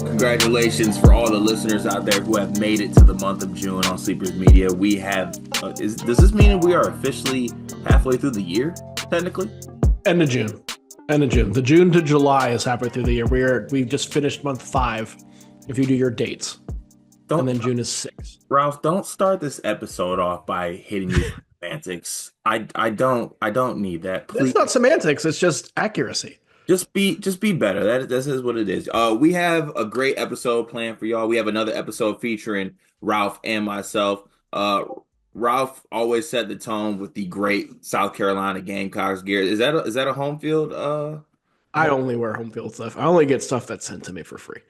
Congratulations for all the listeners out there who have made it to the month of June on Sleepers Media. We have, does this mean we are officially halfway through the year, technically? End of June. End of June. The June to July is halfway through the year. We just finished month 5 if you do your dates. And then June is 6. Ralph, don't start this episode off by hitting me with semantics. I don't need that. Please. It's not semantics, it's just accuracy. Just be better. This is what it is. We have a great episode planned for y'all. We have another episode featuring Ralph and myself. Ralph always set the tone with the great South Carolina Gamecocks gear. Is that a home field? I only wear home field stuff. I only get stuff that's sent to me for free.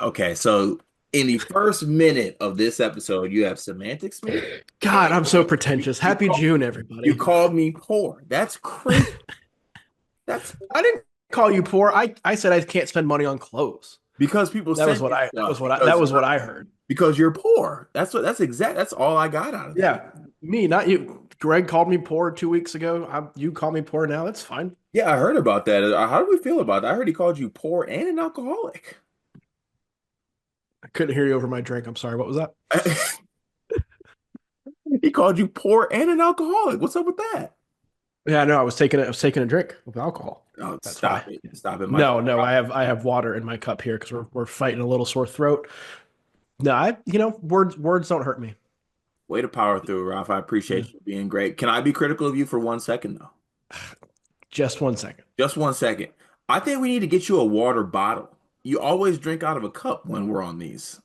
Okay, so in the first minute of this episode, you have semantics, man. God, I'm so pretentious. Happy June, everybody. You called me poor. That's crazy. I didn't call you poor. I said I can't spend money on clothes. Because people that was what I heard. Because you're poor. That's all I got out of it. Yeah. Me, not you. Greg called me poor 2 weeks ago. You call me poor now. That's fine. Yeah, I heard about that. How do we feel about that? I heard he called you poor and an alcoholic. I couldn't hear you over my drink. I'm sorry. What was that? He called you poor and an alcoholic. What's up with that? Yeah, no, I was taking a drink with alcohol. Oh, stop it. No, I have water in my cup here because we're fighting a little sore throat. No, words don't hurt me. Way to power through, Ralph. I appreciate you being great. Can I be critical of you for 1 second though? Just 1 second. Just 1 second. I think we need to get you a water bottle. You always drink out of a cup when we're on these.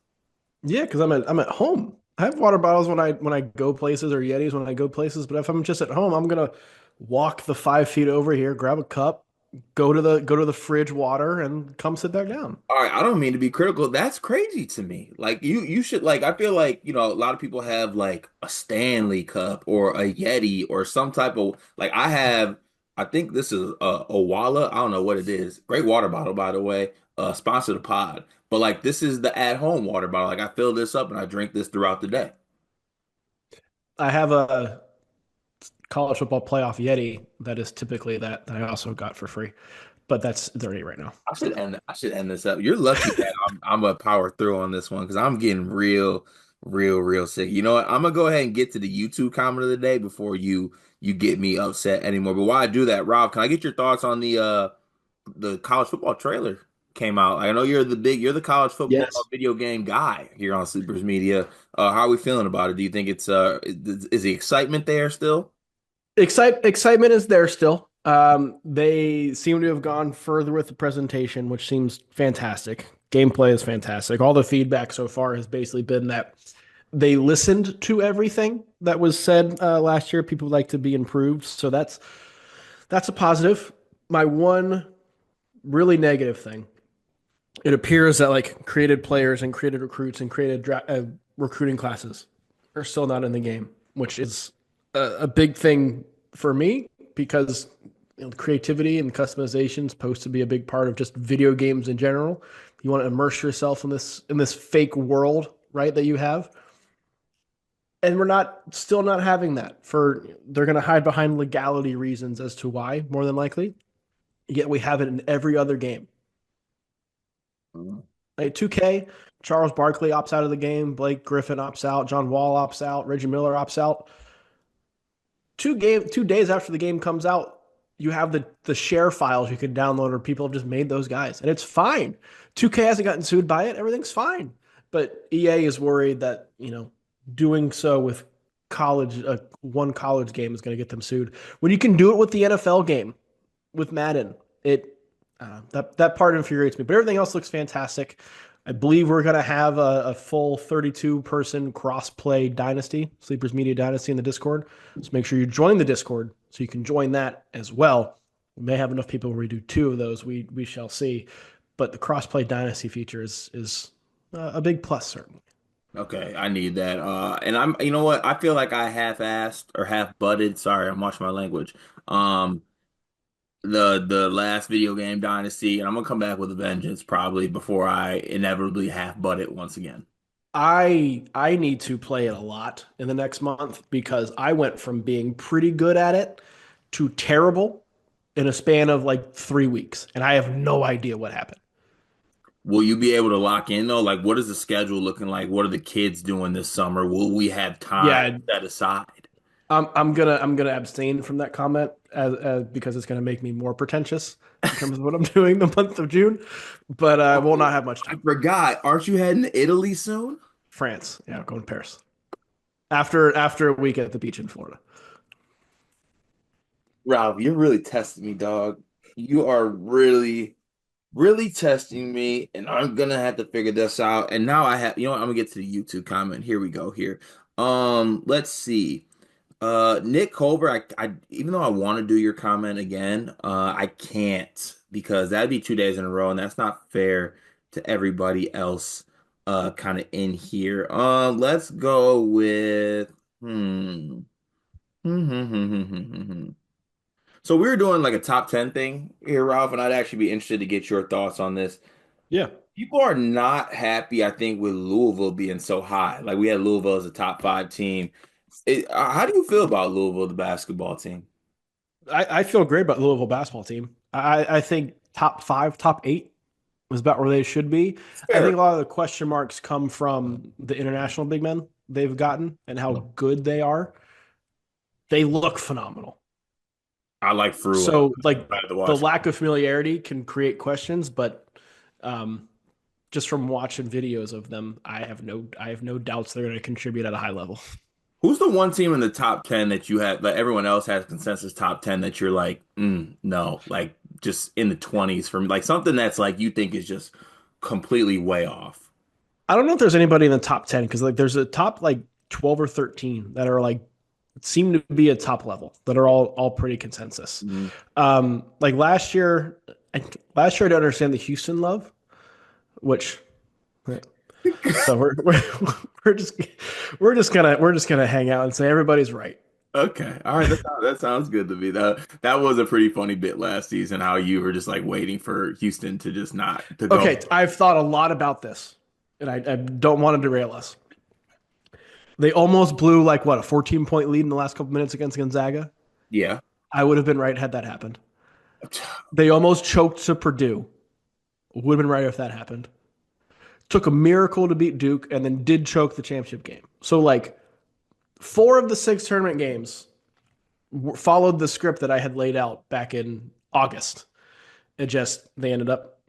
Yeah, because I'm at home. I have water bottles when I go places, or Yetis when I go places. But if I'm just at home, I'm gonna walk the 5 feet over here, grab a cup, go to the fridge water, and come sit back down. All right, I don't mean to be critical. That's crazy to me. Like you should like. I feel like a lot of people have like a Stanley cup or a Yeti or some type of like. I have. I think this is a Walla. I don't know what it is. Great water bottle, by the way. Sponsor the pod. But like this is the at-home water bottle. Like I fill this up and I drink this throughout the day. I have a college football playoff Yeti that is typically that I also got for free, but that's dirty right now. I should end this up. You're lucky that I'm a power through on this one because I'm getting real sick. You know what? I'm gonna go ahead and get to the YouTube comment of the day before you get me upset anymore. But while I do that, Rob, can I get your thoughts on the college football trailer came out? I know you're the college football video game guy here on Sleepers Media. How are we feeling about it? Do you think it's is the excitement there still? Excitement is there still. They seem to have gone further with the presentation, which seems fantastic. Gameplay is fantastic. All the feedback so far has basically been that they listened to everything that was said last year. People like to be improved, so that's a positive. My one really negative thing, it appears that like created players and created recruits and created recruiting classes are still not in the game, which is a big thing for me because creativity and customization is supposed to be a big part of just video games in general. You want to immerse yourself in this fake world, right, that you have. And we're still not having that. They're going to hide behind legality reasons as to why, more than likely. Yet we have it in every other game. Like 2K, Charles Barkley opts out of the game, Blake Griffin opts out, John Wall opts out, Reggie Miller opts out. 2 days after the game comes out, you have the share files you can download, or people have just made those guys, and it's fine. 2K hasn't gotten sued by it; everything's fine. But EA is worried that doing so with one college game is going to get them sued. When you can do it with the NFL game, with Madden, that part infuriates me. But everything else looks fantastic. I believe we're going to have a full 32-person cross-play dynasty, Sleepers Media Dynasty in the Discord. So make sure you join the Discord so you can join that as well. We may have enough people where we do 2 of those. We shall see. But the cross-play dynasty feature is a big plus, certainly. Okay, I need that. And you know what? I feel like I half-assed or half-butted. Sorry, I'm watching my language. The last video game dynasty, and I'm gonna come back with a vengeance probably before I inevitably half butt it once again. I need to play it a lot in the next month because I went from being pretty good at it to terrible in a span of like 3 weeks, and I have no idea what happened. Will you be able to lock in though? Like, what is the schedule looking like? What are the kids doing this summer? Will we have time Yeah, set aside? I'm gonna abstain from that comment as because it's gonna make me more pretentious in terms of what I'm doing the month of June, but I will Oh, not have much I time. forgot. Aren't you heading to Italy soon? France, yeah, going to Paris after a week at the beach in Florida. Ralph, you're really testing me, dog. You are really testing me, and I'm gonna have to figure this out. And now I have, I'm gonna get to the YouTube comment. Here we go here. Let's see. Nick Colbert, I even though I want to do your comment again, I can't because that'd be 2 days in a row, and that's not fair to everybody else kind of in here. Let's go with hmm. So we were doing like a top 10 thing here, Ralph, and I'd actually be interested to get your thoughts on this. Yeah, People are not happy, I think, with Louisville being so high. Like we had Louisville as a top five team. How do you feel about Louisville, the basketball team? I feel great about the Louisville basketball team. I think top five, top eight was about where they should be. I Fair. think a lot of the question marks come from the international big men they've gotten and how good they are. They look phenomenal. I like Fruin. So, like, I had to the watch. lack of familiarity can create questions, but um, just from watching videos of them, I have no doubts they're going to contribute at a high level. Who's the one team in the top 10 that you have, like everyone else has consensus top 10 that you're like, no, like just in the 20s for me, like something that's like you think is just completely way off. I don't know if there's anybody in the top 10 because like there's a top like 12 or 13 that are like seem to be a top level that are all pretty consensus. Mhm. Like last year I don't understand the Houston love, which so we're just we're just gonna hang out and say everybody's right. Okay. All right. That sounds good to me. That was a pretty funny bit last season, how you were just like waiting for Houston to just not to go. Okay, I've thought a lot about this, and I don't want to derail us. They almost blew like what a 14-point lead in the last couple minutes against Gonzaga. Yeah. I would have been right had that happened. They almost choked to Purdue. Would have been right if that happened. Took a miracle to beat Duke and then did choke the championship game. So like 4 of the 6 tournament games followed the script that I had laid out back in August. It just they ended up,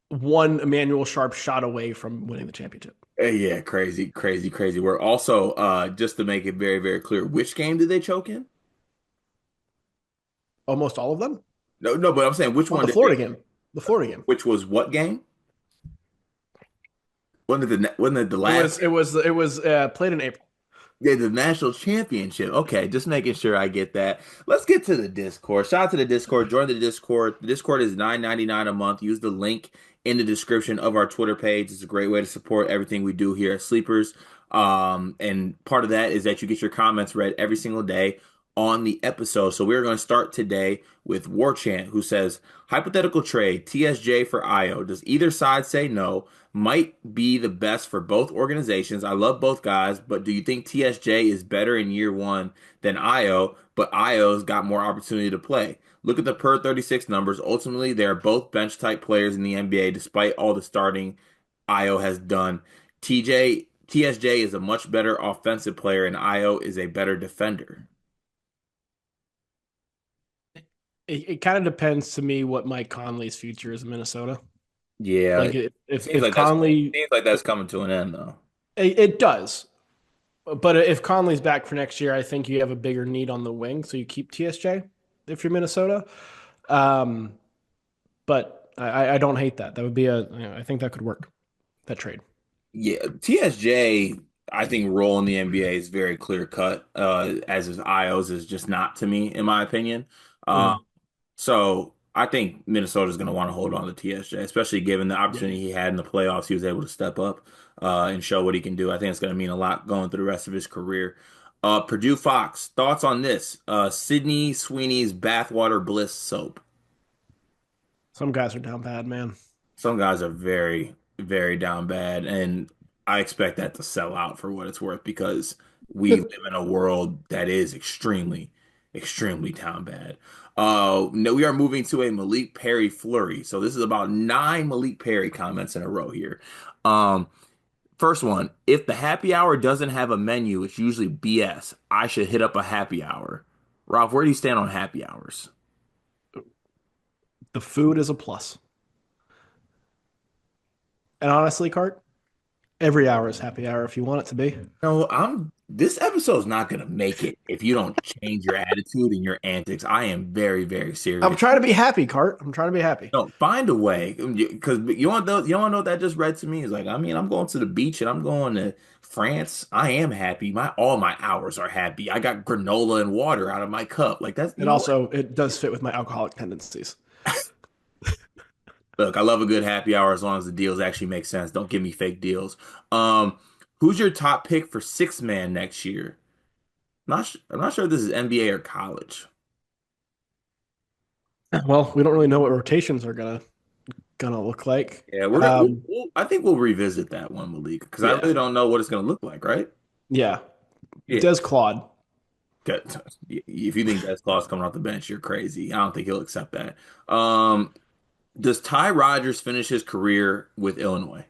one Emmanuel Sharp shot away from winning the championship. Yeah, crazy, crazy, crazy. We're also just to make it very, very clear, which game did they choke in? Almost all of them. No, no, but I'm saying which Oh, one the did they, Florida game. The Florida game. which was what game? Wasn't it the It last? was played in April. Yeah, the national championship. Okay, just making sure I get that. Let's get to the Discord. Shout out to the Discord. Join the Discord. The Discord is $9.99 a month. Use the link in the description of our Twitter page. It's a great way to support everything we do here at Sleepers. And part of that is that you get your comments read every single day on the episode. So we're going to start today with War Chant, who says, hypothetical trade, TSJ for IO. Does either side say no? Might be the best for both organizations. I love both guys, but do you think TSJ is better in year one than IO? But IO's got more opportunity to play. Look at the per 36 numbers. Ultimately, they are both bench type players in the NBA, despite all the starting IO has done. TSJ is a much better offensive player, and IO is a better defender. It kind of depends to me what Mike Conley's future is in Minnesota. Yeah, Like it if Conley, seems like that's coming to an end though. it does. But if Conley's back for next year, I think you have a bigger need on the wing, so you keep TSJ if you're Minnesota. Um, but I don't hate that. That would be I think that could work. That trade. Yeah, TSJ, I think role in the NBA is very clear cut. As is Io's is just not to me, in my opinion. Uh, Mhm. so I think Minnesota's going to want to hold on to TSJ, especially given the Yeah. opportunity he had in the playoffs. He was able to step up and show what he can do. I think it's going to mean a lot going through the rest of his career. Purdue Fox, thoughts on this? Sydney Sweeney's bathwater bliss soap. Some guys are down bad, man. Some guys are very, very down bad, and I expect that to sell out for what it's worth because we live in a world that is extremely, extremely down bad. No, we are moving to a Malik Perry flurry. So this is about nine Malik Perry comments in a row here. Um, First one, if the happy hour doesn't have a menu, it's usually BS. I should hit up a happy hour. Ralph, where do you stand on happy hours? The food is a plus. And honestly, Cart, every hour is happy hour if you want it to be. No, this episode's not gonna make it if you don't change your attitude and your antics. I am very, very I'm serious. trying to be happy, Cart. I'm trying to be happy. No, find a way. Because you want to know what that just read to me is like, I mean, I'm going to the beach and I'm going to France. I am happy. All my hours are happy. I got granola and water out of my cup. Like that's, you And know what? also, it does fit with my alcoholic tendencies. Look, I love a good happy hour as long as the deals actually make sense. Don't give me fake deals. Um, who's your top pick for six man next year? I'm not sure if this is NBA or college. Well, we don't really know what rotations are gonna look like. Yeah, I think we'll revisit that one, Malik, because I Yeah, really don't know what it's gonna look like, right? yeah. Yeah. Des Claude. Good. If you think that's Claus coming off the bench, you're crazy. I don't think he'll accept that. Um, does Ty Rodgers finish his career with Illinois?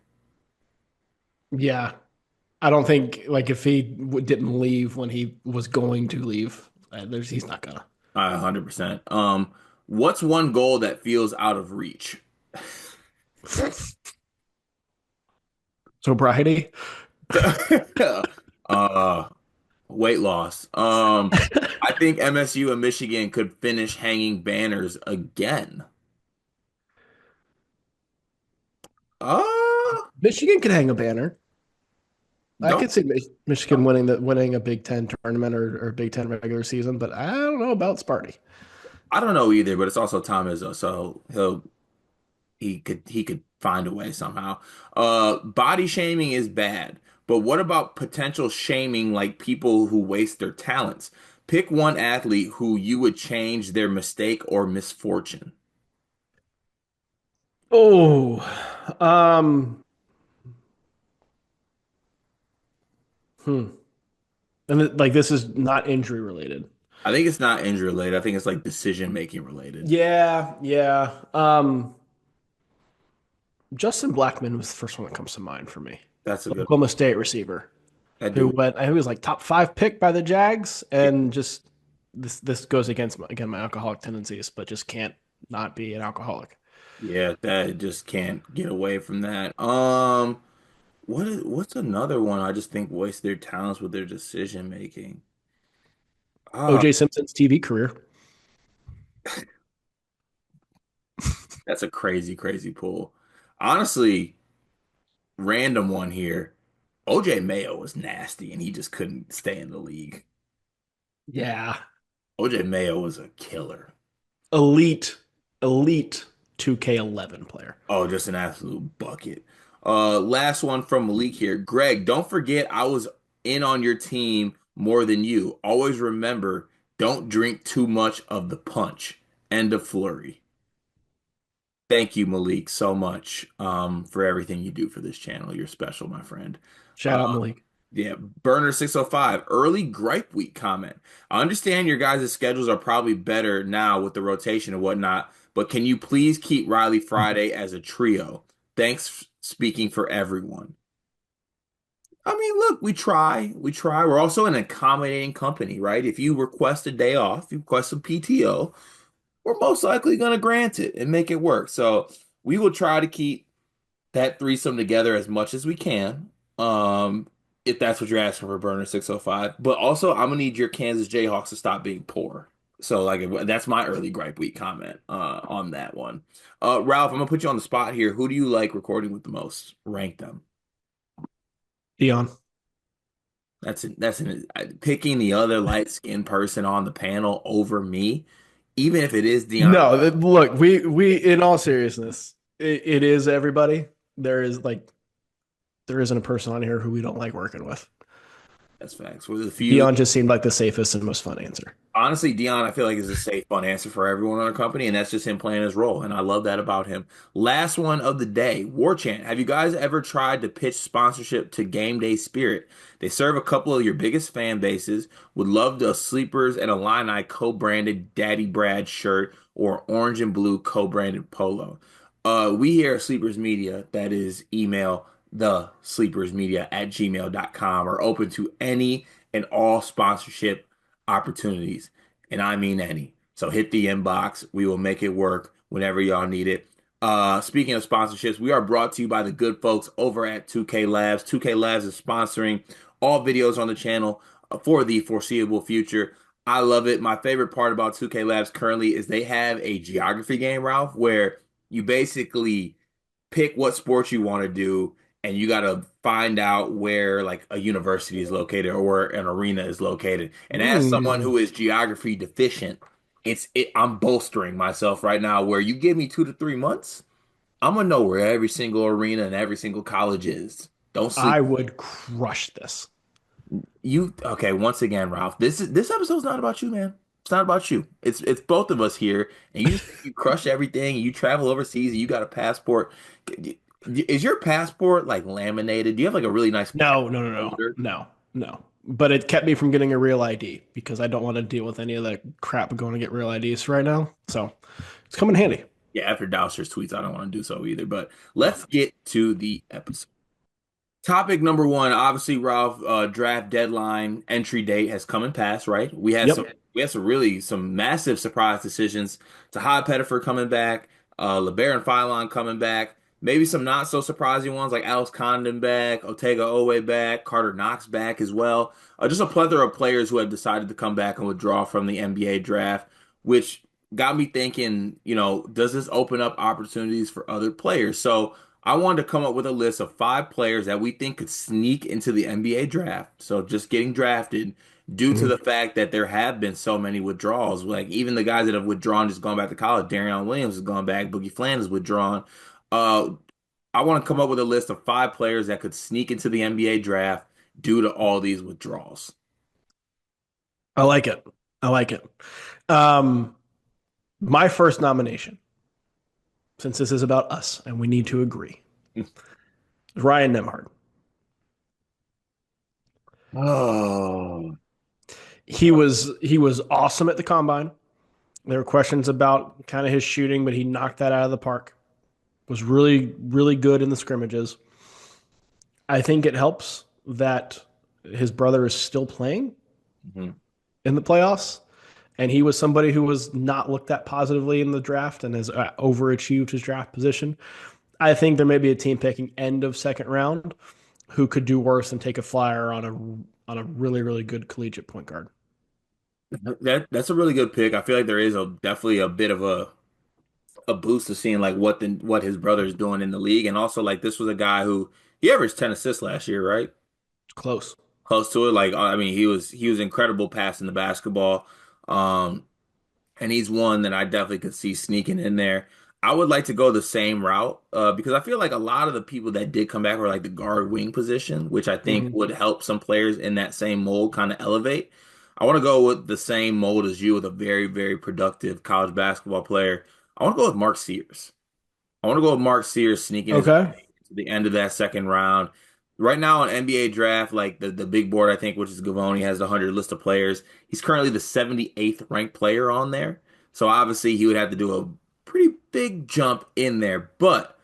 Yeah, I don't think like if he didn't leave when he was going to leave, he's not gonna. 100%. What's one goal that feels out of reach? Sobriety. uh, Weight loss. I think MSU and Michigan could finish hanging banners again. Uh, Michigan could hang a banner. I don't could see Michigan winning a Big Ten tournament or Big Ten regular season, but I don't know about Sparty. I don't know either, but it's also Tom Izzo, so he could find a way somehow. Body shaming is bad, but what about potential shaming like people who waste their talents? Pick one athlete who you would change their mistake or misfortune. Oh, um, hmm. Like this is not injury related. I think it's not injury related. I think it's like decision making related. Yeah, yeah. Justin Blackman was the first one that comes to mind for me. That's a good Oklahoma State receiver that who dude. went, I think he was like top five pick by the Jags, Yeah, and just this goes against again my alcoholic tendencies, but just can't not be an alcoholic. yeah, that just can't get away from that. What's another one I just think waste their talents with their decision making? Ah, OJ Simpson's TV career. that's a crazy, crazy pull. Honestly, random one here. OJ Mayo was nasty and he just couldn't stay in the league. Yeah, OJ Mayo was a killer. elite, elite 2K11 player. Oh, just an absolute bucket. Last one from Malik here. Greg, don't forget I was in on your team more than you. Always remember, don't drink too much of the punch. End of flurry. Thank you, Malik, so much for everything you do for this channel. You're special, my friend. Shout out Malik. Yeah, Burner 605, early gripe week comment. I understand your guys' schedules are probably better now with the rotation and whatnot, but can you please keep Riley Friday as a trio? Thanks, speaking for everyone. I mean, look, we try. We try. We're also an accommodating company, right? If you request a day off, you request some PTO, we're most likely going to grant it and make it work. So we will try to keep that threesome together as much as we can. If that's what you're asking for, Burner 605. But also, I'm gonna need your Kansas Jayhawks to stop being poor. So, like, that's my early gripe week comment on that one. Ralph, I'm gonna put you on the spot here. Who do you like recording with the most? Rank them. Dion. Picking the other light skinned person on the panel over me, even if it is Dion. No, look, we in all seriousness, it is everybody. There isn't a person on here who we don't like working with. That's facts. With a few, Dion just seemed like the safest and most fun answer. honestly, Dion, I feel like is a safe, fun answer for everyone in our company, and that's just him playing his role, and I love that about him. Last one of the day, War Chant. Have you guys ever tried to pitch sponsorship to Game Day Spirit? They serve a couple of your biggest fan bases. Would love the Sleepers and Illini co-branded Daddy Brad shirt or orange and blue co-branded polo. We here at Sleepers Media, that is email the sleepers media at gmail.com, are open to any and all sponsorship opportunities, and I mean any. So hit the inbox. We will make it work whenever y'all need it. Speaking of sponsorships, we are brought to you by the good folks over at 2K Labs. 2K Labs is sponsoring all videos on the channel for the foreseeable future. I love it. My favorite part about 2K Labs currently is they have a geography game, Ralph, where you basically pick what sports you want to do, and you got to find out where like a university is located or where an arena is located. And as someone Mm. who is geography deficient, I'm bolstering myself right now where you give me 2 to 3 months, I'm gonna know where every single arena and every single college is. Don't sleep. I would crush this. You okay, once again, Ralph. This episode's not about you, man. It's not about you. It's both of us here, and you just you crush everything, and you travel overseas, and you got a passport. Is your passport like laminated? Do you have like a really nice No, no, no, no, folder? no, no. But it kept me from getting a real ID because I don't want to deal with any of the crap of going to get real IDs right now. So it's coming handy. Yeah, after Dowser's tweets, I don't want to do so either. But No. let's get to the episode. Topic number one, obviously, Ralph, draft deadline entry date has come and passed, right? Yep. We had some massive surprise decisions. Tahad Pettiford coming back, LeBaron Philon coming back, maybe some not so surprising ones like Alex Condon back, Otega Owe back, Carter Knox back as well. Just a plethora of players who have decided to come back and withdraw from the NBA draft, which got me thinking, does this open up opportunities for other players? So I wanted to come up with a list of 5 players that we think could sneak into the NBA draft. So just getting drafted due to Mhm. the fact that there have been so many withdrawals. Like even the guys that have withdrawn just going back to college. Darion Williams has gone back. Boogie Fland has withdrawn. Uh, I want to come up with a list of 5 players that could sneak into the NBA draft due to all these withdrawals. I like it. I like it. Um, my first nomination, since this is about us and we need to agree, is Ryan Nemhard. Oh, He was awesome at the combine. There were questions about kind of his shooting, but he knocked that out of the park. Was really, really good in the scrimmages. I think it helps that his brother is still playing mhm. in the playoffs. And he was somebody who was not looked at positively in the draft and has overachieved his draft position. I think there may be a team picking end of second round who could do worse and take a flyer on a really, really good collegiate point guard. That's a really good pick. I feel like there is a definitely a bit of a boost to seeing like what his brother's doing in the league, and also like this was a guy who he averaged 10 assists last year, right? It's close. Close to it. Like I mean, he was incredible passing the basketball, um, and he's one that I definitely could see sneaking in there. I would like to go the same route because I feel like a lot of the people that did come back were like the guard wing position, which I think Hmm. would help some players in that same mold kind of elevate. I want to go with the same mold as you with a very, very productive college basketball player. I want to go with Mark Sears. I want to go with Mark Sears sneaking his Okay. way to the end of that second round. Right now on NBA draft, like the big board, I think, which is Gavoni, has the 100 list of players. He's currently the 78th ranked player on there. So obviously he would have to do a pretty big jump in there. But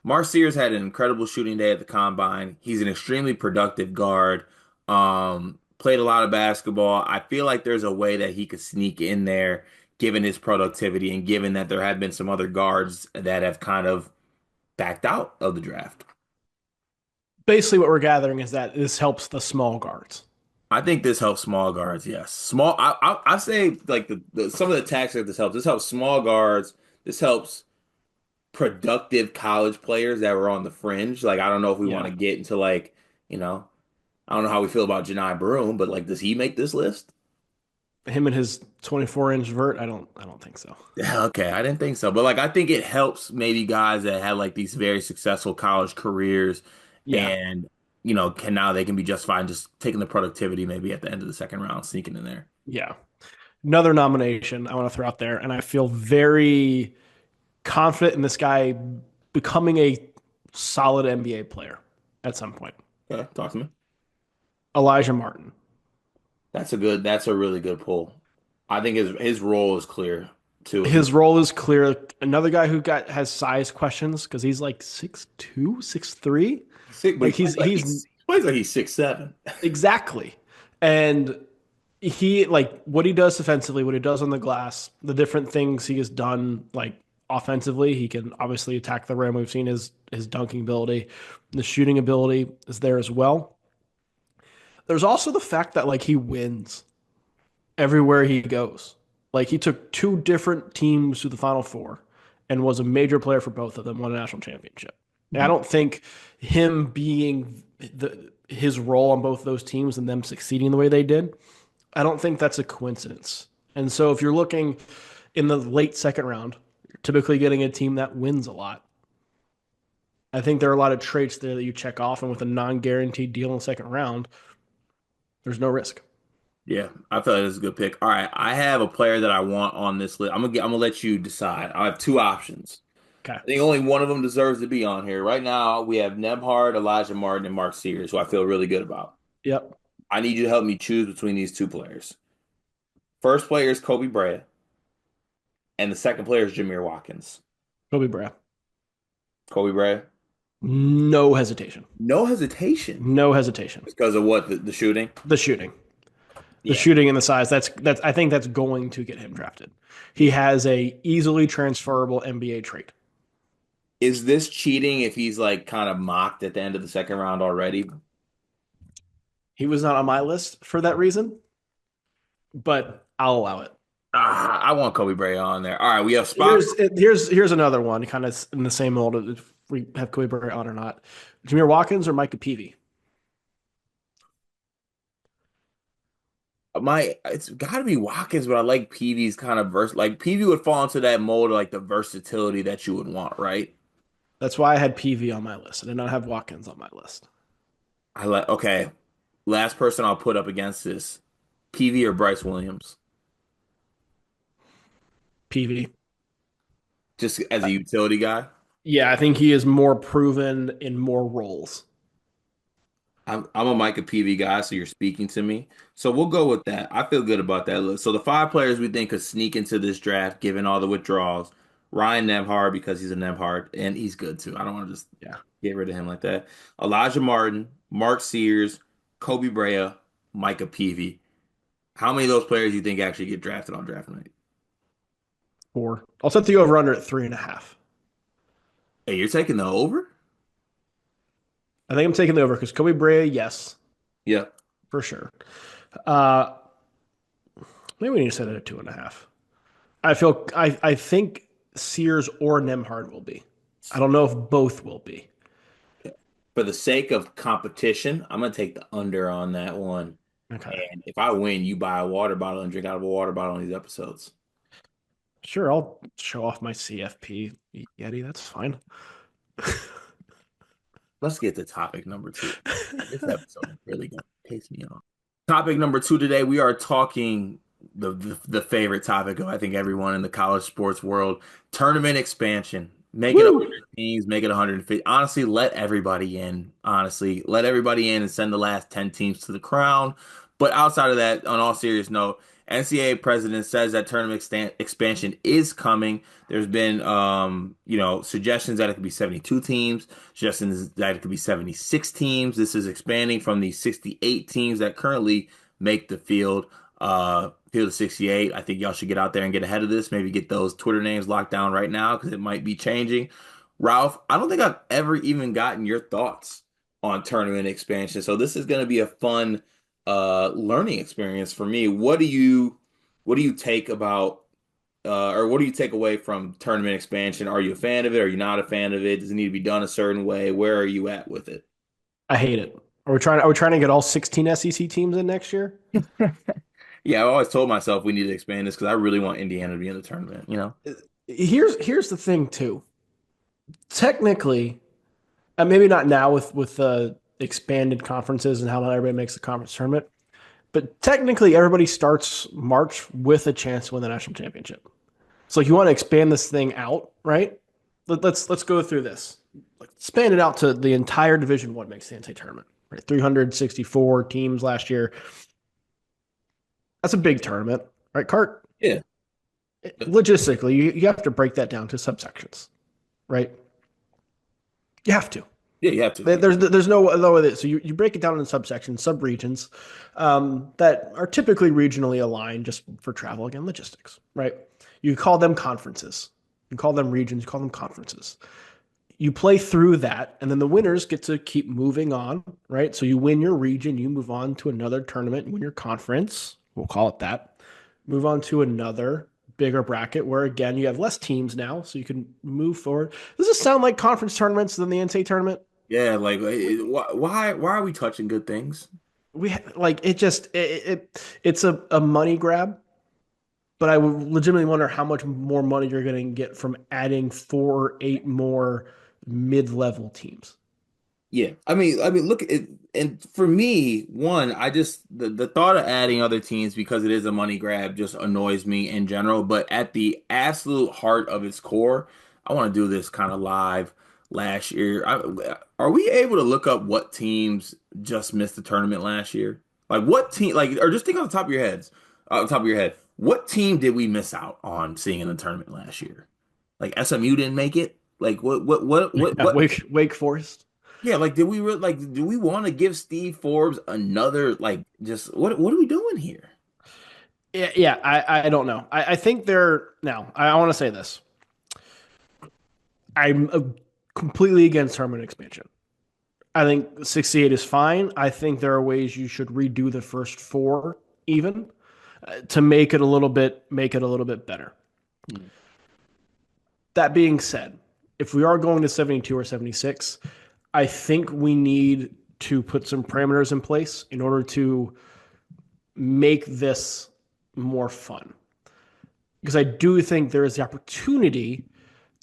Mark Sears had an incredible shooting day at the combine. He's an extremely productive guard. Played a lot of basketball. I feel like there's a way that he could sneak in there given his productivity and given that there have been some other guards that have kind of backed out of the draft. Basically, what we're gathering is that this helps the small guards. I think this helps small guards. Yes, small. I say like some of the tactics that this helps. This helps small guards. This helps productive college players that were on the fringe. Like I don't know if we want Yeah. to get into like you know I don't know how we feel about Janai Broom, but like does he make this list? Him and his 24-inch vert, I don't think so. Yeah, okay, I didn't think so, but like I think it helps maybe guys that had like these very successful college careers Yeah. and can now they can be just fine just taking the productivity maybe at the end of the second round, sneaking in there. Yeah. Another nomination I want to throw out there, and I feel very confident in this guy becoming a solid NBA player at some point. Okay, talk to me. Elijah Martin. That's a really good pull. I think his role is clear too as well. His role is clear. Another guy who got has size questions because he's like 6'2", 6'3". He's sick, but he Like plays like he plays like he's 6'7". exactly. And he like what he does defensively, what he does on the glass, the different things he has done like offensively. He can obviously attack the rim. We've seen his dunking ability, the shooting ability is there as well. There's also the fact that like he wins everywhere he goes. Like he took two different teams to the Final Four and was a major player for both of them, won a national championship. And I don't think him being his role on both those teams and them succeeding the way they did, I don't think that's a coincidence. And so if you're looking in the late second round, you're typically getting a team that wins a lot. I think there are a lot of traits there that you check off, and with a non-guaranteed deal in the second round, there's no risk. Yeah, I feel like this is a good pick. All right, I have a player that I want on this list. I'm gonna let you decide. I have two options. Okay. I think only one of them deserves to be on here. Right now, we have Nebhard, Elijah Martin, and Mark Sears, who I feel really good about. Yep. I need you to help me choose between these two players. First player is Kobe Bryant, and the second player is Jameer Watkins. Kobe Bryant. Kobe Bryant, No hesitation. no hesitation No hesitation. because of what the shooting. The shooting. The Yeah, shooting and the size. That's I think that's going to get him drafted. He yeah. has a easily transferable NBA trait. Is this cheating if he's like kind of mocked at the end of the second round already? He was not on my list for that reason, but I'll allow it. I want Kobe Bryant on there. All right, we have spot. Here's another one, kind of in the same mold. If we have Kobe Bryant on or not, Jameer Watkins or Micah Peavy. It's got to be Watkins, but I like Peavy's kind of like Peavy would fall into that mold of like the versatility that you would want, right? That's why I had Peavy on my list. I did not have Watkins on my list. I like okay. Last person I'll put up against this, Peavy or Bryce Williams, Peavy. just as a utility guy. Yeah, I think he is more proven in more roles. I'm a Micah Peavy guy, so you're speaking to me. So we'll go with that. I feel good about that list. So the five players we think could sneak into this draft, given all the withdrawals. Ryan Nembhard because he's a Nembhard, and he's good too. I don't want to just Yeah. get rid of him like that. Elijah Martin, Mark Sears, Kobe Brea, Micah Peavy. How many of those players do you think actually get drafted on draft night? Four. I'll set the over under at 3.5. Hey, you're taking the over? I think I'm taking the over because Kobe Bryant, yes, Yeah. for sure. Uh, maybe we need to set it at 2.5. I think Sears or Nemhard will be. I don't know if both will be. For the sake of competition, I'm gonna take the under on that one. Okay. And if I win, you buy a water bottle and drink out of a water bottle on these episodes. Sure, I'll show off my CFP Yeti. That's fine. Let's get to topic number two. This episode is really gonna piss me off. Topic number two today, we are talking the favorite topic of I think everyone in the college sports world, tournament expansion. Make it Woo! 100 teams, make it 150. Honestly, let everybody in. Honestly, let everybody in and send the last 10 teams to the crown. But outside of that, on all serious note, NCAA president says that tournament expansion is coming. There's been suggestions that it could be 72 teams, suggestions that it could be 76 teams. This is expanding from the 68 teams that currently make the field of 68. I think y'all should get out there and get ahead of this. Maybe get those Twitter names locked down right now because it might be changing. Ralph, I don't think I've ever even gotten your thoughts on tournament expansion. So this is going to be a fun learning experience for me. What do you take about or what do you take away from tournament expansion? Are you a fan of it? Are you not a fan of it? Does it need to be done a certain way? Where are you at with it? I hate it. Are we trying to get all 16 SEC teams in next year? Yeah, I always told myself we need to expand this because I really want Indiana to be in the tournament, you know? Here's the thing too. Technically, maybe not now with expanded conferences and how not everybody makes the conference tournament. But technically, everybody starts March with a chance to win the national championship. So you want to expand this thing out, right? Let's go through this. Expand it out to the entire Division One makes the NCAA tournament. Right, 364 teams last year. That's a big tournament, right, Cart? Yeah. Logistically, you have to break that down to subsections, right? You have to. Yeah, you have to. There's no other way. So you break it down in subsections, subregions that are typically regionally aligned just for travel, again, logistics, right? You call them conferences. You call them regions. You call them conferences. You play through that, and then the winners get to keep moving on, right? So you win your region, you move on to another tournament, you win your conference. We'll call it that. Move on to another bigger bracket where again you have less teams now, so you can move forward. Does this sound like conference tournaments than the NCAA tournament? Yeah, like why are we touching good things? We like it just it's a money grab, but I would legitimately wonder how much more money you're going to get from adding 4 or 8 more mid-level teams. Yeah, I mean, look at and for me, one, I just the thought of adding other teams because it is a money grab just annoys me in general. But at the absolute heart of its core, I want to do this kind of live last year. Are we able to look up what teams just missed the tournament last year? Like what team? Like or just think on the top of your heads, on the top of your head, what team did we miss out on seeing in the tournament last year? Like SMU didn't make it. Like Yeah, what Wake Forest. yeah, like did we do we want to give Steve Forbes another like just what are we doing here? Yeah, I don't know. I think they're now. I want to say this. I'm completely against tournament expansion. I think 68 is fine. I think there are ways you should redo the first four even to make it a little bit better. Hmm. That being said, if we are going to 72 or 76, I think we need to put some parameters in place in order to make this more fun. Because I do think there is the opportunity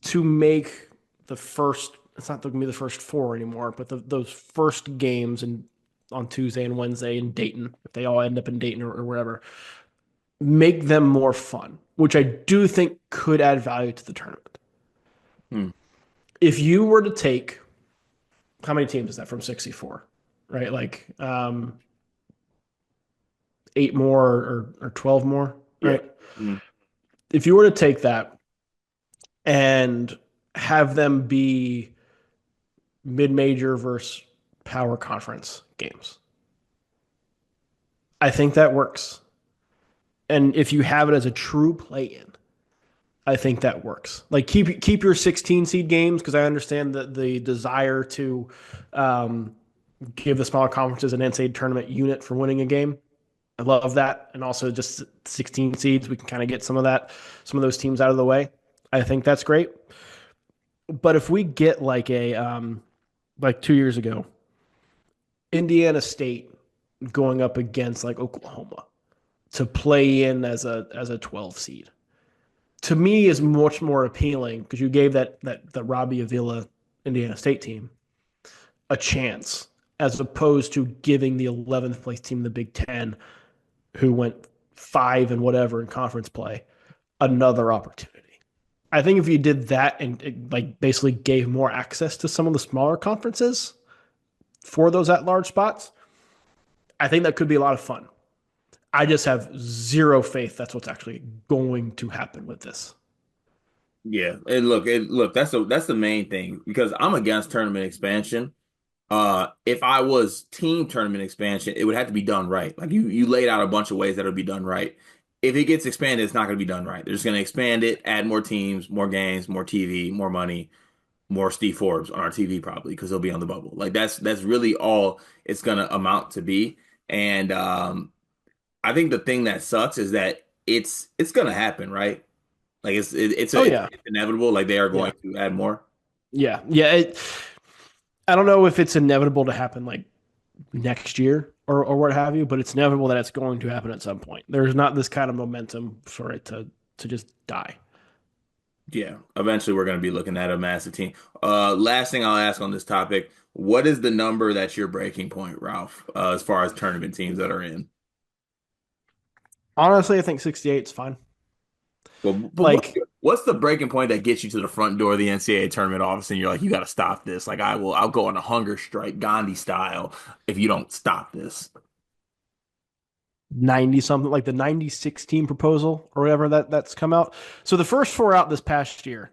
to make the first, it's not going to be the first four anymore, but those first games on Tuesday and Wednesday in Dayton, if they all end up in Dayton or wherever, make them more fun, which I do think could add value to the tournament. Hmm. If you were to take, how many teams is that from 64? Right? Like 8 more or 12 more, Yeah. right? Hmm. If you were to take that and have them be mid-major versus power conference games, I think that works. And if you have it as a true play-in, I think that works. Like keep your 16 seed games because I understand that the desire to um, give the smaller conferences an NCAA tournament unit for winning a game. I love that, and also just 16 seeds, we can kind of get some of those teams out of the way. I think that's great. But if we get like 2 years ago, Indiana State going up against like Oklahoma to play in as a 12 seed, to me is much more appealing because you gave that the Robbie Avila Indiana State team a chance as opposed to giving the 11th place team in the Big Ten who went 5 and whatever in conference play another opportunity. I think if you did that and it, like basically gave more access to some of the smaller conferences for those at large spots, I think that could be a lot of fun. I just have zero faith that's what's actually going to happen with this. Yeah. And look, that's the main thing because I'm against tournament expansion. If I was team tournament expansion, it would have to be done right. Like you laid out a bunch of ways that would be done right. If it gets expanded, it's not going to be done right. They're just going to expand it, add more teams, more games, more TV, more money, more Steve Forbes on our TV probably because he'll be on the bubble. Like that's really all it's going to amount to be. And I think the thing that sucks is that it's going to happen, right? Like Oh yeah, it's inevitable. Like they are yeah, going to add more. yeah. I don't know if it's inevitable to happen like next year or what have you, but it's inevitable that it's going to happen at some point. There's not this kind of momentum for it to just die. Yeah, eventually we're going to be looking at a massive team. Last thing I'll ask on this topic, What is the number that's your breaking point, Ralph, as far as tournament teams that are in? Honestly, I think 68 is fine. But Like what's the breaking point that gets you to the front door of the NCAA tournament office and you're like, you got to stop this. Like I'll go on a hunger strike, Gandhi style, if you don't stop this. 90 something, like the 96 team proposal or whatever that's come out. So the first four out this past year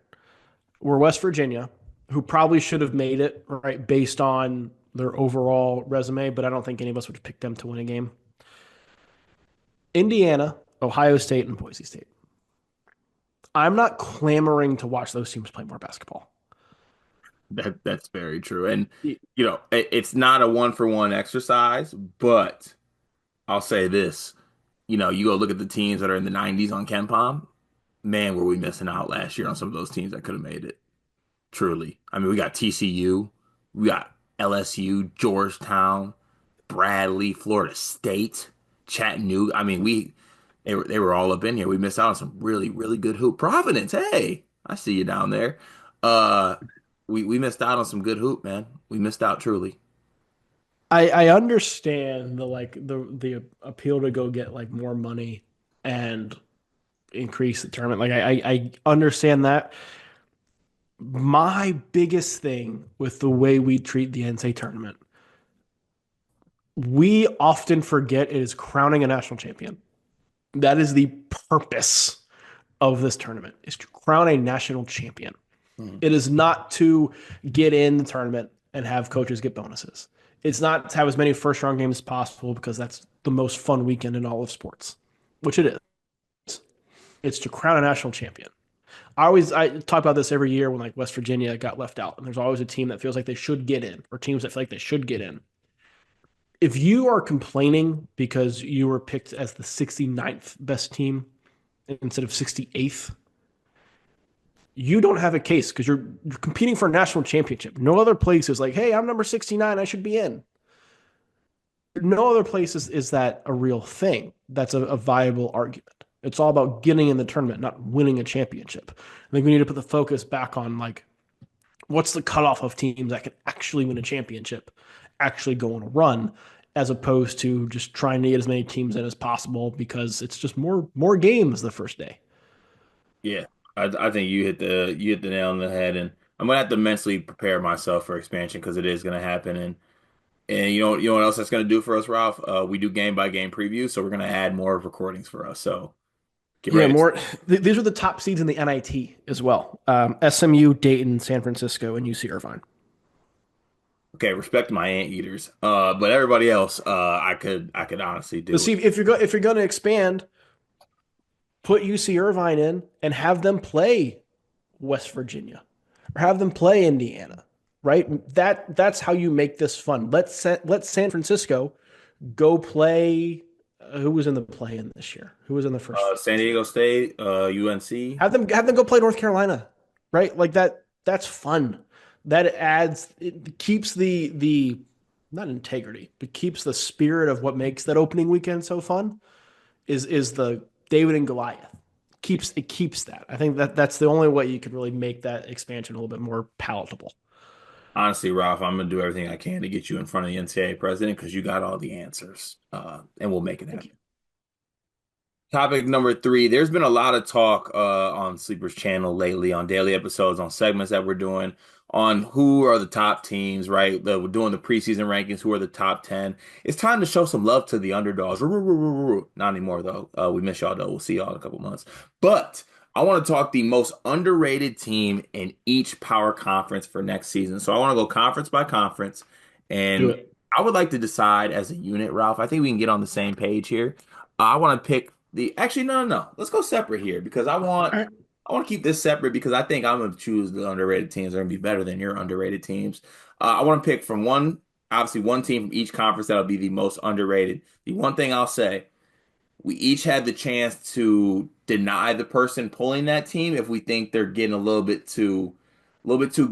were West Virginia, who probably should have made it, right, based on their overall resume, but I don't think any of us would have picked them to win a game. Indiana, Ohio State, and Boise State. I'm not clamoring to watch those teams play more basketball. That's very true. And it's not a one for one exercise, but I'll say this. You go look at the teams that are in the 90s on Ken Palm. Man, were we missing out last year on some of those teams that could have made it. Truly. I mean, we got TCU, we got LSU, Georgetown, Bradley, Florida State, Chattanooga. I mean, they were all up in here. We missed out on some really, really good hoop. Providence, hey, I see you down there. Uh, we missed out on some good hoop, man. We missed out truly. I understand the appeal to go get like more money and increase the tournament. Like I understand that. My biggest thing with the way we treat the NCAA tournament, we often forget it is crowning a national champion. That is the purpose of this tournament, is to crown a national champion. Hmm. It is not to get in the tournament and have coaches get bonuses. It's not to have as many first round games as possible because that's the most fun weekend in all of sports, which it is. It's to crown a national champion. I talk about this every year when like West Virginia got left out, and there's always a team that feels like they should get in, or teams that feel like they should get in. If you are complaining because you were picked as the 69th best team instead of 68th, you don't have a case because you're competing for a national championship. No other place is like, hey, I'm number 69, I should be in. No other place is that a real thing. That's a viable argument. It's all about getting in the tournament, not winning a championship. I think we need to put the focus back on like what's the cutoff of teams that can actually win a championship, actually go on a run, as opposed to just trying to get as many teams in as possible because it's just more games the first day. Yeah, I think you hit the nail on the head, and I'm gonna have to mentally prepare myself for expansion because it is gonna happen. And you know what else that's gonna do for us, Ralph? We do game by game previews, so we're gonna add more recordings for us. So get Yeah, ready. more. These are the top seeds in the NIT as well. SMU, Dayton, San Francisco, and UC Irvine. Okay, respect my anteaters. But everybody else, I could honestly But do see, it. if you're going to expand, put UC Irvine in and have them play West Virginia or have them play Indiana. Right? That's how you make this fun. Let San Francisco go play. Who was in the play in this year? Who was in the first? San Diego State, UNC. Have them go play North Carolina, right? Like that. That's fun. That adds. It keeps the not integrity, but keeps the spirit of what makes that opening weekend so fun. Is the David and Goliath keeps that. I think that's the only way you could really make that expansion a little bit more palatable. Honestly, Ralph, I'm gonna do everything I can to get you in front of the NCAA president because you got all the answers, and we'll make it Thank happen. you. Topic number three. There's been a lot of talk on Sleeper's channel lately, on daily episodes, on segments that we're doing, on who are the top teams, right? We're doing the preseason rankings, who are the top 10. It's time to show some love to the underdogs. Not anymore, though. We miss y'all, though. We'll see y'all in a couple months. But I want to talk the most underrated team in each power conference for next season. So I want to go conference by conference, Do and it. I would like to decide as a unit, Ralph. I think we can get on the same page here. I want to pick actually, no, no, no. Let's go separate here because I want All right. I want to keep this separate because I think I'm going to choose the underrated teams that are going to be better than your underrated teams. I want to pick from obviously one team from each conference that'll be the most underrated. The one thing I'll say, we each had the chance to deny the person pulling that team if we think they're getting a little bit too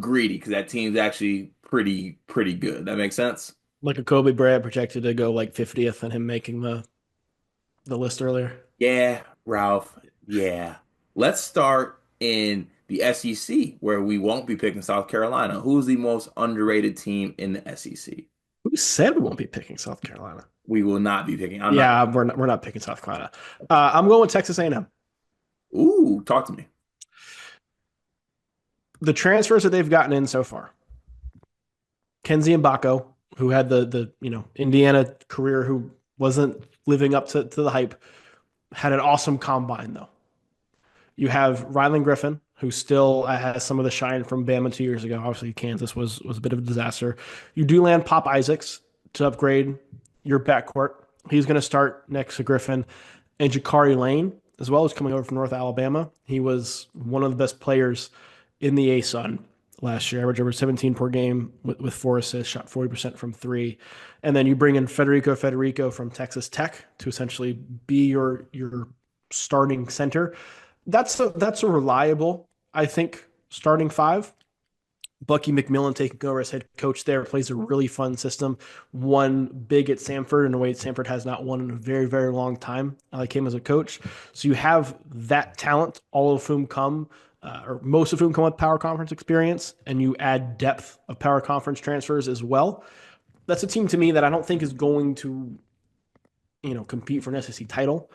greedy because that team's actually pretty good. That makes sense? Like a Kobe Bryant projected to go like 50th and him making the list earlier. Yeah, Ralph. Yeah. Let's start in the SEC, where we won't be picking South Carolina. Who's the most underrated team in the SEC? Who said we won't be picking South Carolina? We will not be picking. I'm not. Yeah, we're not picking South Carolina. I'm going with Texas A&M. Ooh, talk to me. The transfers that they've gotten in so far. Kenzie Mbako, who had the Indiana career, who wasn't living up to the hype, had an awesome combine though. You have Rylan Griffin, who still has some of the shine from Bama 2 years ago. Obviously, Kansas was a bit of a disaster. You do land Pop Isaacs to upgrade your backcourt. He's going to start next to Griffin, and Jakari Lane as well, is coming over from North Alabama. He was one of the best players in the ASUN last year, averaged over 17 per game with 4 assists, shot 40% from three. And then you bring in Federico from Texas Tech to essentially be your starting center. That's a reliable, I think, starting five. Bucky McMillan taking over as head coach there plays a really fun system. Won big at Samford in a way Samford has not won in a very, very long time. I like him as a coach. So you have that talent, all of whom come, or most of whom come with power conference experience, and you add depth of power conference transfers as well. That's a team to me that I don't think is going to, compete for an SEC title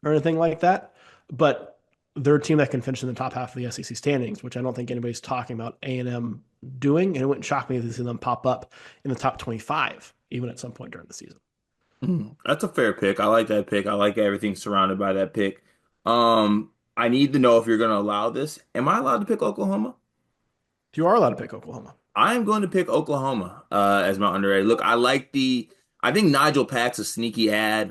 or anything like that. But they're a team that can finish in the top half of the SEC standings, which I don't think anybody's talking about A&M doing. And it wouldn't shock me to see them pop up in the top 25, even at some point during the season. That's a fair pick. I like that pick. I like everything surrounded by that pick. I need to know if you're going to allow this. Am I allowed to pick Oklahoma? You are allowed to pick Oklahoma. I am going to pick Oklahoma as my underrated. Look, I think Nigel Pack's a sneaky ad.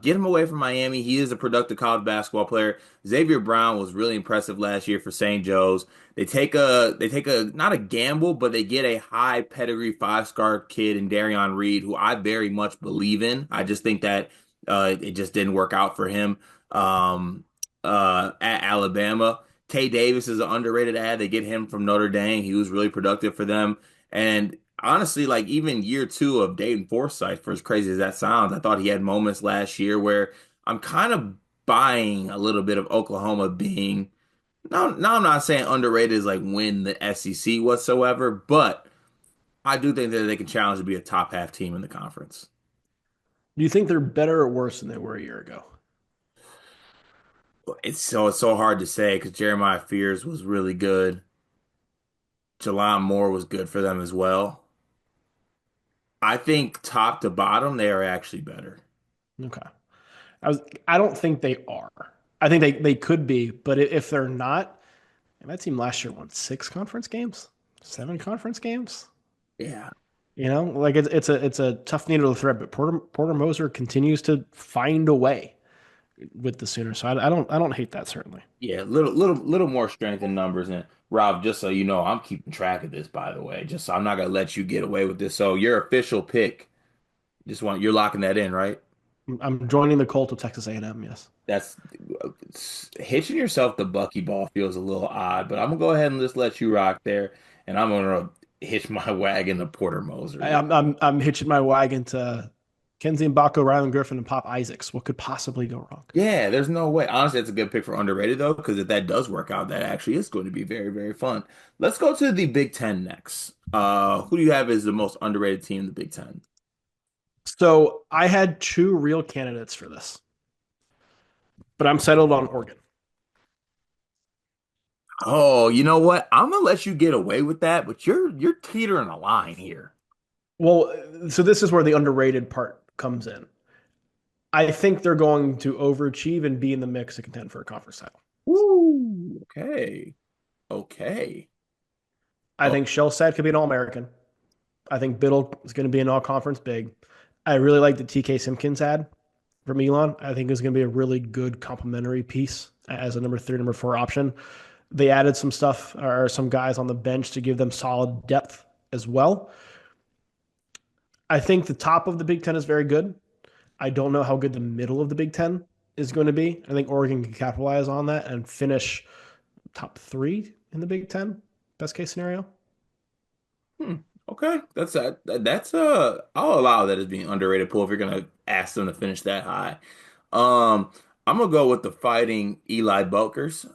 Get him away from Miami. He is a productive college basketball player. Xavier Brown was really impressive last year for St. Joe's. They take a not a gamble, but they get a high pedigree 5-star kid in Darion Reed, who I very much believe in. I just think that it just didn't work out for him at Alabama. Tay Davis is an underrated ad. They get him from Notre Dame. He was really productive for them. And honestly, like even year two of Dayton Forsythe, for as crazy as that sounds, I thought he had moments last year where I'm kind of buying a little bit of Oklahoma being. No, I'm not saying underrated is like win the SEC whatsoever, but I do think that they can challenge to be a top half team in the conference. Do you think they're better or worse than they were a year ago? It's so hard to say because Jeremiah Fears was really good. Jalon Moore was good for them as well. I think top to bottom, they are actually better. Okay. I was I don't think they are. I think they could be, but if they're not, and that team last year won 6 conference games, 7 conference games. Yeah. Like it's a tough needle to thread, but Porter Moser continues to find a way with the Sooners. So I don't hate that certainly. Yeah, little more strength in numbers. And Rob, just so you know, I'm keeping track of this, by the way. Just so I'm not gonna let you get away with this. So your official pick, you're locking that in, right? I'm joining the cult of Texas A&M. Yes, That's hitching yourself to Bucky ball feels a little odd, but I'm gonna go ahead and just let you rock there, and I'm gonna hitch my wagon to Porter Moser. I'm hitching my wagon to Kenzie Mbako, Rylan Griffin, and Pop Isaacs. What could possibly go wrong? Yeah, there's no way. Honestly, that's a good pick for underrated though, because if that does work out, that actually is going to be very, very fun. Let's go to the Big Ten next. Who do you have as the most underrated team in the Big Ten? So I had two real candidates for this, but I'm settled on Oregon. Oh, you know what? I'm gonna let you get away with that, but you're teetering a line here. Well, so this is where the underrated part comes in. I think they're going to overachieve and be in the mix to contend for a conference title. Woo, okay. Okay. I Oh, think Shellsad could be an All-American. I think Biddle is going to be an all-conference big. I really like the TK Simpkins ad from Elon. I think it's going to be a really good complementary piece as a number 3, number 4 option. They added some stuff or some guys on the bench to give them solid depth as well. I think the top of the Big Ten is very good. I don't know how good the middle of the Big Ten is going to be. I think Oregon can capitalize on that and finish top 3 in the Big Ten, best case scenario. hmm. Okay. That's I'll allow that as being underrated pool if you're gonna ask them to finish that high. Um, I'm gonna go with the Fighting Eli Betgers.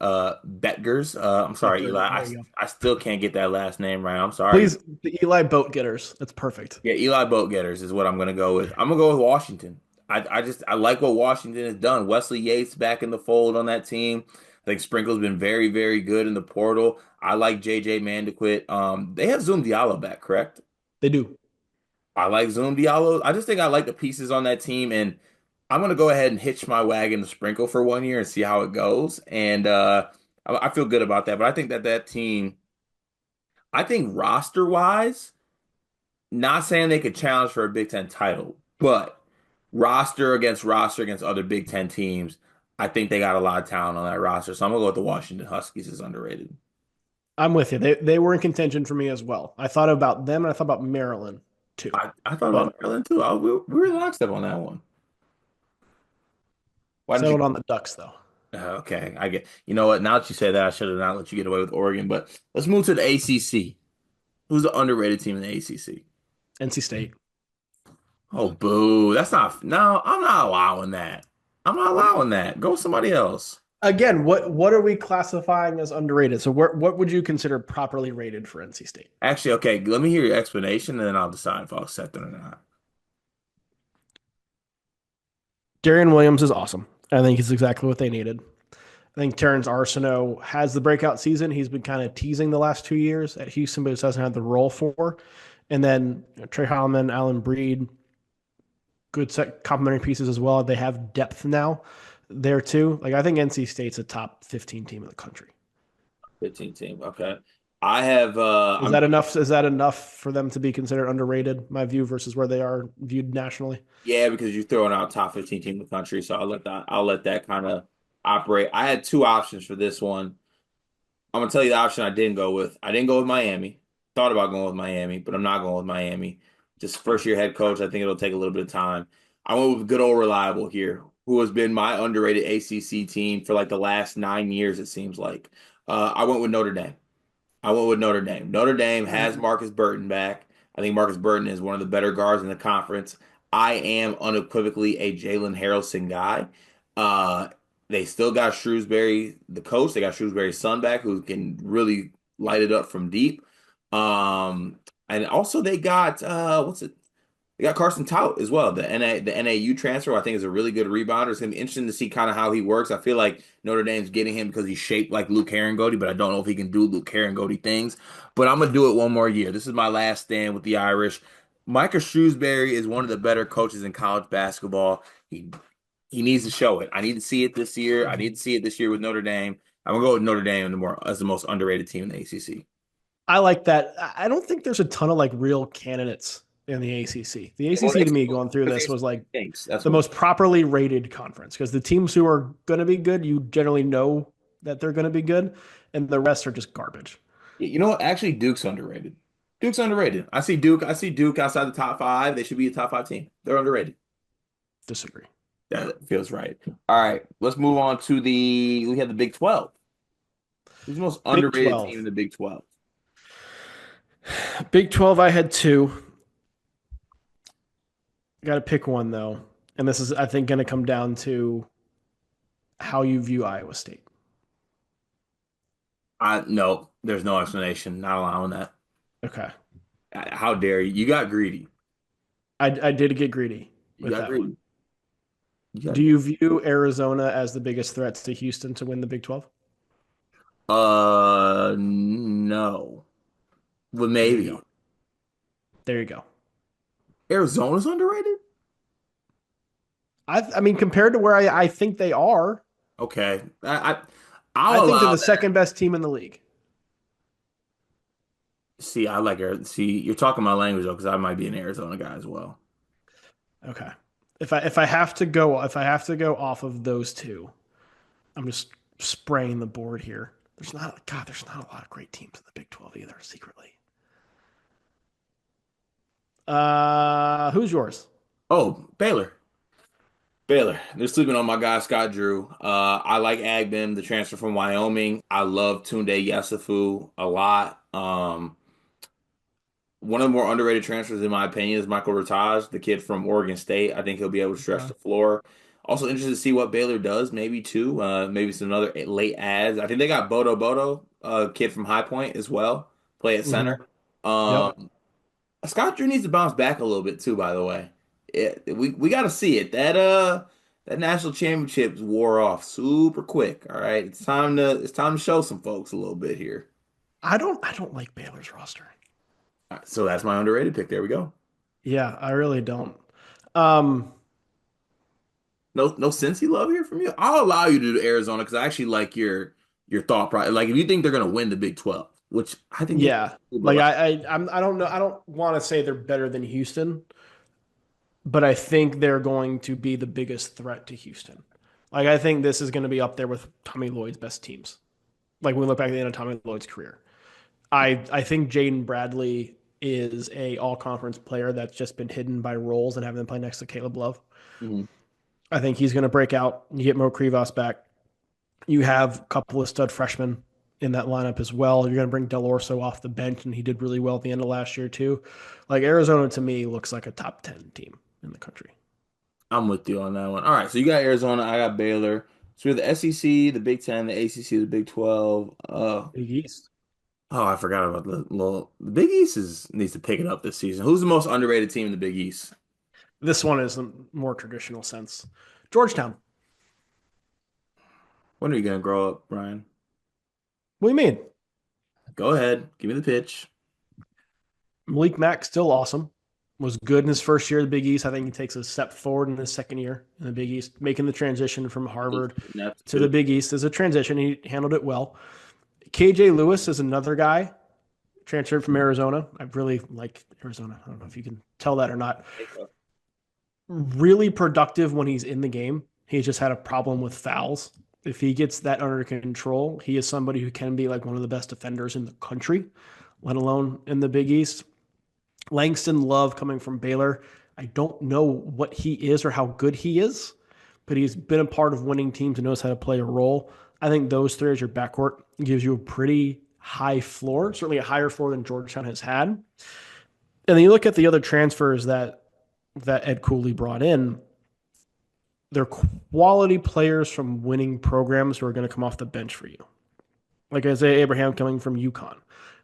I'm sorry, Vector. Eli. There you go. I still can't get that last name right. I'm sorry. Please, the Eli boat getters. That's perfect. Yeah, Eli Boat Getters is what I'm gonna go with. I'm gonna go with Washington. I like what Washington has done. Wesley Yates back in the fold on that team. I think Sprinkle's been very, very good in the portal. I like JJ Mandequit. They have Zoom Diallo back, correct? They do. I like Zoom Diallo. I just think I like the pieces on that team, and I'm gonna go ahead and hitch my wagon to Sprinkle for 1 year and see how it goes. And I feel good about that. But I think that team, I think roster wise. Not saying they could challenge for a Big Ten title, but roster against other Big Ten teams, I think they got a lot of talent on that roster. So I'm gonna go with the Washington Huskies is underrated. I'm with you. They were in contention for me as well. I thought about them and I thought about Maryland too. I thought But about Maryland too. We were lockstep on that one. Why didn't you settled on go? the Ducks though. Okay, I get. You know what? Now that you say that, I should have not let you get away with Oregon. But let's move to the ACC. Who's the underrated team in the ACC? NC State. Oh, boo! That's not. No, I'm not allowing that. I'm not allowing that. Go with somebody else. Again, what are we classifying as underrated? So what would you consider properly rated for NC State? Actually, okay, let me hear your explanation and then I'll decide if I'll accept it or not. Darian Williams is awesome. I think he's exactly what they needed. I think Terrence Arsenault has the breakout season. He's been kind of teasing the last 2 years at Houston, but just hasn't had the role for. And then Trey Holloman, Allen Breed, good set complementary pieces as well. They have depth now there too. Like I think NC State's a top 15 team in the country. 15 team. Okay. I have Is that enough? Is that enough for them to be considered underrated? My view versus where they are viewed nationally. yeah, because you're throwing out top 15 team in the country, so I'll let that kind of operate. I had two options for this one. I'm gonna tell you the option I didn't go with. I didn't go with Miami. Thought about going with Miami, but I'm not going with Miami. Just first year head coach. I think it'll take a little bit of time. I went with good old reliable here, who has been my underrated ACC team for like the last 9 years, it seems like. I went with Notre Dame. I went with Notre Dame. Notre Dame has Marcus Burton back. I think Marcus Burton is one of the better guards in the conference. I am unequivocally a Jalen Harrelson guy. Uh, they still got Shrewsbury, the coach. They got Shrewsbury's son back, who can really light it up from deep. Um, and also they got what's it? They got Carson Tout as well, the NAU transfer. I think is a really good rebounder. It's gonna be interesting to see kind of how he works. I feel like Notre Dame's getting him because he's shaped like Luke Herringody, but I don't know if he can do Luke Herringody things. But I'm gonna do it one more year. This is my last stand with the Irish. Micah Shrewsbury is one of the better coaches in college basketball. He needs to show it. I need to see it this year. I need to see it this year with Notre Dame. I'm gonna go with Notre Dame as the most underrated team in the ACC. I like that. I don't think there's a ton of like real candidates in the ACC. The Well, ACC to me going through this was like thanks. That's the what. most properly rated conference because the teams who are going to be good, you generally know that they're going to be good, and the rest are just garbage. You know what? Actually, Duke's underrated. Duke's underrated. I see Duke. I see Duke outside the top five. They should be a top five team. They're underrated. Disagree. That feels right. All right, let's move on to the. We have the Big 12. Who's the most Big underrated team 12. in the Big 12? Big 12, I had two. Got to pick one though. And this is, I think, going to come down to how you view Iowa State. I no. There's no explanation. Not allowing that. Okay. How dare you? You got greedy. I did get greedy You with got that one. greedy. You got Do you view Arizona as the biggest threats to Houston to win the Big 12? no. Well, There you maybe. go. There you go. Arizona's underrated? I mean, compared to where I think they are, Okay. I I'll think they're allow the that. second best team in the league. See, I like Arizona. See, you're talking my language though, because I might be an Arizona guy as well. Okay. If I have to go off of those two, I'm just spraying the board here. There's not a lot of great teams in the Big 12 either, secretly. Who's yours? Oh, Baylor. Baylor. They're sleeping on my guy Scott Drew. I like Agbin, the transfer from Wyoming. I love Tunde Yesufu a lot. One of the more underrated transfers, in my opinion, is Michael Rataj, the kid from Oregon State. I think he'll be able to stretch Okay. the floor. Also interested to see what Baylor does, maybe too. Maybe it's another late ads. I think they got Bodo, a kid from High Point as well, play at Hmm. center. Yep. Scott Drew needs to bounce back a little bit too, by the way. We got to see it. That national championships wore off super quick. All right, it's time to show some folks a little bit here. I don't like Baylor's roster. All right, so that's my underrated pick. There we go. Yeah, I really don't. Um, No Cincy love here from you. I'll allow you to do Arizona because I actually like your thought process. Like if you think they're gonna win the Big 12, which I think they yeah, do, but like like I don't know. I don't want to say they're better than Houston, but I think they're going to be the biggest threat to Houston. Like I think this is going to be up there with Tommy Lloyd's best teams. Like when we look back at the end of Tommy Lloyd's career, I think Jaden Bradley is a all conference player that's just been hidden by roles and having them play next to Caleb Love. mhm. I think he's going to break out. You get Mo Krivas back. You have a couple of stud freshmen in that lineup as well. You're going to bring Del Orso off the bench, and he did really well at the end of last year too. Like Arizona to me looks like a top 10 team in the country. I'm with you on that one. All right, so you got Arizona, I got Baylor. So we have the SEC, the Big 10, the ACC, the Big 12. Big East. Oh, I forgot about the Big East is needs to pick it up this season. Who's the most underrated team in the Big East? This one is a more traditional sense. Georgetown. When are you gonna grow up, Brian? What do you mean? Go ahead, give me the pitch. Malik Mack still awesome. Was good in his first year of the Big East. I think he takes a step forward in his second year in the Big East, making the transition from Harvard to the Too. Big East as a transition. He handled it well. KJ Lewis is another guy transferred from Arizona. I really like Arizona. I don't know if you can tell that or not. Really productive when he's in the game. He's just had a problem with fouls. If he gets that under control, he is somebody who can be like one of the best defenders in the country, let alone in the Big East. Langston Love coming from Baylor. I don't know what he is or how good he is, but he's been a part of winning teams and knows how to play a role. I think those three as your backcourt gives you a pretty high floor, certainly a higher floor than Georgetown has had. And then you look at the other transfers that Ed Cooley brought in. They're quality players from winning programs who are going to come off the bench for you. Like Isaiah Abraham coming from UConn.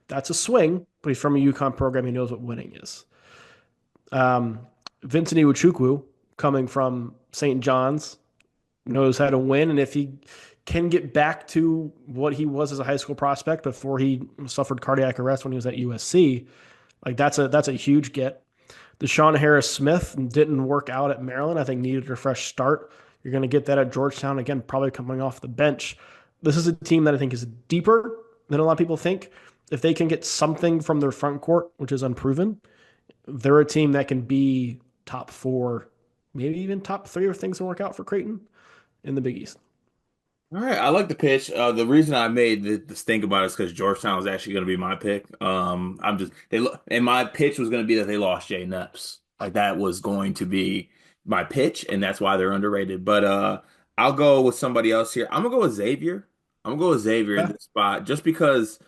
That's a swing, but he's from a UConn program. He knows what winning is. Um, Vincent Iwuchukwu coming from St. John's knows how to win, and if he can get back to what he was as a high school prospect before he suffered cardiac arrest when he was at USC, like that's a huge get. Deshaun Harris Smith didn't work out at Maryland. I think needed a fresh start. You're going to get that at Georgetown again, probably coming off the bench. This is a team that I think is deeper than a lot of people think. If they can get something from their front court, which is unproven, they're a team that can be top four, maybe even top three if things work out for Creighton in the Big East. All right, I like the pitch. The reason I made this think about it is because Georgetown was actually going to be my pick. I'm just and my pitch was going to be that they lost Jay Neps. Like that was going to be my pitch, and that's why they're underrated. But I'll go with somebody else here. I'm gonna go with Xavier. I'm gonna go with Xavier in Yeah. this spot just because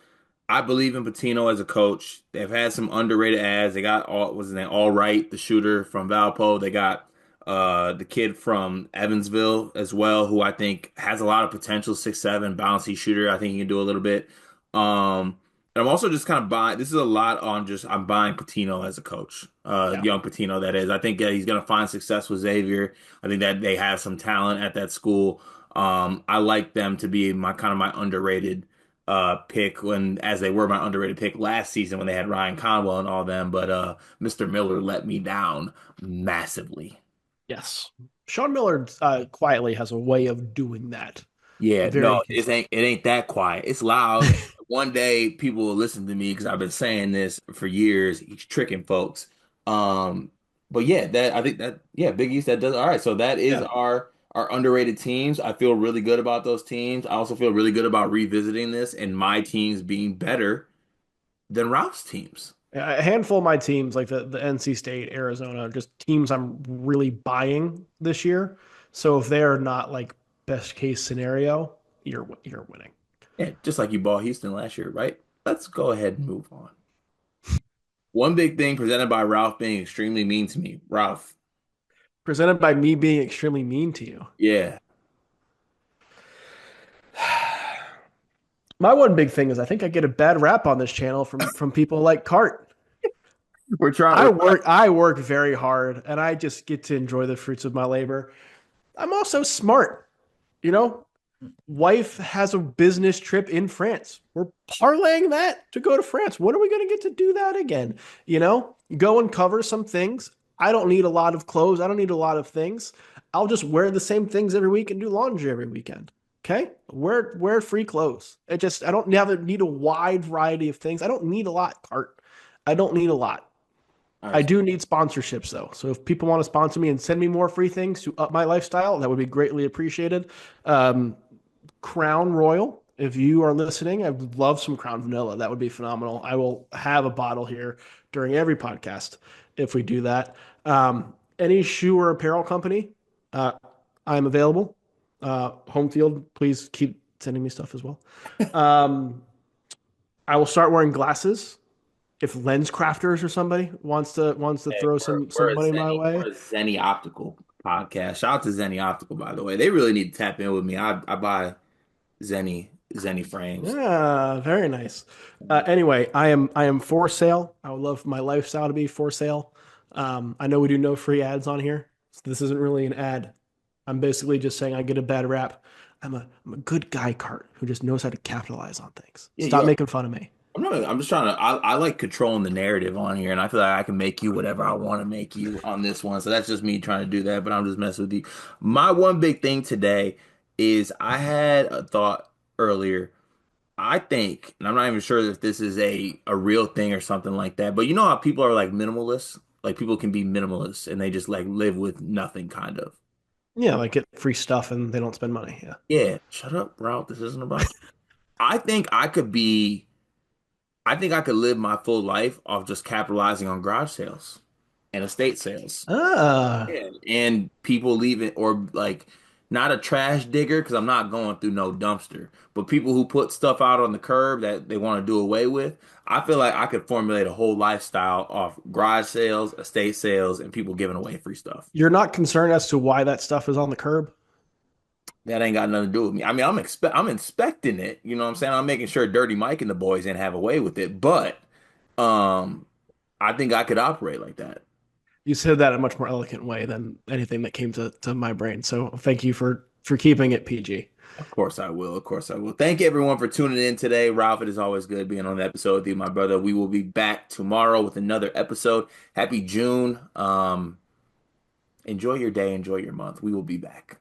I believe in Patino as a coach. They've had some underrated ads. They got what's his name, All Right, the shooter from Valpo. They got the kid from Evansville as well, who I think has a lot of potential, 6'7", bouncy shooter. I think he can do a little bit. And I'm also just kind of buying. This is a lot on just I'm buying Patino as a coach, Yeah. young Patino that is. I think that he's going to find success with Xavier. I think that they have some talent at that school. I like them to be my underrated pick when as they were my underrated pick last season when they had Ryan Conwell and all them, but Mr. Miller let me down massively. Yes. Sean Miller quietly has a way of doing that Yeah, very no, it consistently. ain't that quiet. It's loud. One day people will listen to me because I've been saying this for years. He's tricking folks. Um, but yeah, that I think that yeah, Big East that does all right. So that is Yeah. our underrated teams. I feel really good about those teams. I also feel really good about revisiting this and my teams being better than Ralph's teams. A handful of my teams, like the NC State, Arizona, just teams I'm really buying this year. So if they're not like best case scenario, you're winning. Yeah, just like you bought Houston last year, right? Let's go ahead and move on. One big thing presented by Ralph being extremely mean to me. Ralph, Presented by me being extremely mean to you. Yeah. My one big thing is I think I get a bad rap on this channel from people like Cart. We're trying I we're work I work very hard and I just get to enjoy the fruits of my labor. I'm also smart, you know? Wife has a business trip in France. We're parlaying that to go to France. When are we going to get to do that again? Go and cover some things. I don't need a lot of clothes. I don't need a lot of things. I'll just wear the same things every week and do laundry every weekend. Okay? Wear free clothes. I don't need a wide variety of things. I don't need a lot, Cart. I don't need a lot. all I right. do need sponsorships though. So if people want to sponsor me and send me more free things to up my lifestyle, that would be greatly appreciated. Um, Crown Royal. If you are listening, I would love some Crown Vanilla. That would be phenomenal. I will have a bottle here during every podcast if we do that. Any shoe or apparel company, uh, I'm available. Home field, please keep sending me stuff as well. Um, I will start wearing glasses if Lens Crafters or somebody wants to Hey, throw we're some we're a money my Zenny way. we're a Zenny Optical podcast. Shout out to Zenny Optical, by the way. They really need to tap in with me. I buy Zenny frames. Yeah, very nice. Anyway, I am for sale. I would love my lifestyle to be for sale. I know we do no free ads on here, so this isn't really an ad. I'm basically just saying I get a bad rap. I'm a good guy, Cart, who just knows how to capitalize on things. Yeah, Stop you are. making fun of me. I'm just trying to I like controlling the narrative on here, and I feel like I can make you whatever I want to make you on this one. So that's just me trying to do that, but I'm just messing with you. My one big thing today is I had a thought earlier. I think, and I'm not even sure if this is a real thing or something like that, but you know how people are like minimalists? Like people can be minimalists and they just like live with nothing kind of. Yeah, like get free stuff and they don't spend money. Yeah. Yeah, shut up, Ralph. This isn't about you. I think I could be I think I could live my full life off just capitalizing on garage sales and estate sales. Ah, Yeah. And people leaving or like not a trash digger because I'm not going through no dumpster, but people who put stuff out on the curb that they want to do away with. I feel like I could formulate a whole lifestyle off garage sales, estate sales, and people giving away free stuff. you're not concerned as to why that stuff is on the curb? That ain't got nothing to do with me. I mean, I'm inspecting it. You know what I'm saying? I'm making sure Dirty Mike and the boys ain't have a way with it, but um, I think I could operate like that. You said that in a much more elegant way than anything that came to my brain. So thank you for keeping it PG. Of course I will. Of course I will. Thank you everyone for tuning in today. Ralph, it is always good being on the episode with you, my brother. We will be back tomorrow with another episode. Happy June. Enjoy your day, enjoy your month. We will be back.